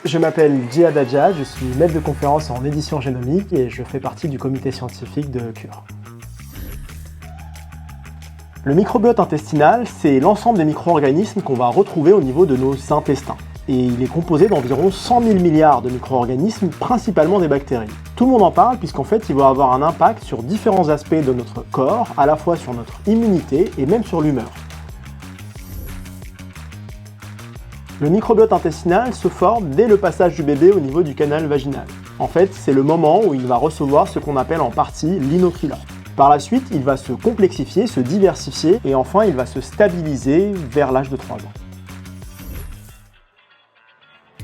Je m'appelle Djihad Adja, je suis maître de conférence en édition génomique et je fais partie du comité scientifique de Cure. Le microbiote intestinal, c'est l'ensemble des micro-organismes qu'on va retrouver au niveau de nos intestins. Et il est composé d'environ 100 000 milliards de micro-organismes, principalement des bactéries. Tout le monde en parle puisqu'en fait, il va avoir un impact sur différents aspects de notre corps, à la fois sur notre immunité et même sur l'humeur. Le microbiote intestinal se forme dès le passage du bébé au niveau du canal vaginal. En fait, c'est le moment où il va recevoir ce qu'on appelle en partie l'innotrilin. Par la suite, il va se complexifier, se diversifier et enfin il va se stabiliser vers l'âge de 3 ans.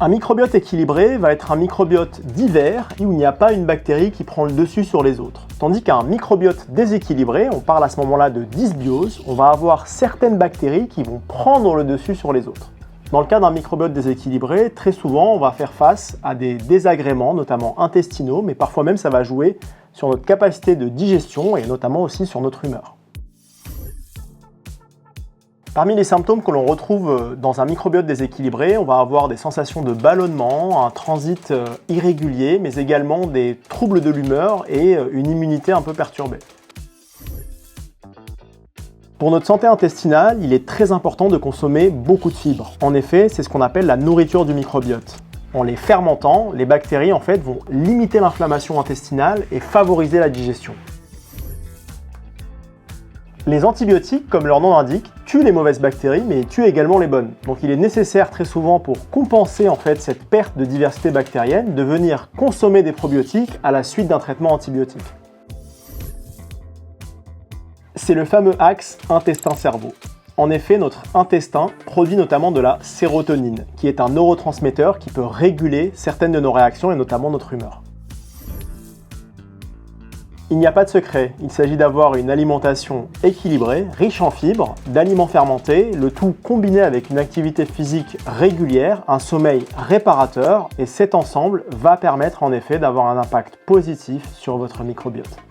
Un microbiote équilibré va être un microbiote divers où il n'y a pas une bactérie qui prend le dessus sur les autres. Tandis qu'un microbiote déséquilibré, on parle à ce moment-là de dysbiose, on va avoir certaines bactéries qui vont prendre le dessus sur les autres. Dans le cas d'un microbiote déséquilibré, très souvent on va faire face à des désagréments, notamment intestinaux, mais parfois même ça va jouer sur notre capacité de digestion et notamment aussi sur notre humeur. Parmi les symptômes que l'on retrouve dans un microbiote déséquilibré, on va avoir des sensations de ballonnement, un transit irrégulier, mais également des troubles de l'humeur et une immunité un peu perturbée. Pour notre santé intestinale, il est très important de consommer beaucoup de fibres. En effet, c'est ce qu'on appelle la nourriture du microbiote. En les fermentant, les bactéries en fait vont limiter l'inflammation intestinale et favoriser la digestion. Les antibiotiques, comme leur nom l'indique, tuent les mauvaises bactéries, mais tuent également les bonnes. Donc il est nécessaire très souvent pour compenser en fait cette perte de diversité bactérienne de venir consommer des probiotiques à la suite d'un traitement antibiotique. C'est le fameux axe intestin-cerveau. En effet, notre intestin produit notamment de la sérotonine, qui est un neurotransmetteur qui peut réguler certaines de nos réactions et notamment notre humeur. Il n'y a pas de secret, il s'agit d'avoir une alimentation équilibrée, riche en fibres, d'aliments fermentés, le tout combiné avec une activité physique régulière, un sommeil réparateur, et cet ensemble va permettre en effet d'avoir un impact positif sur votre microbiote.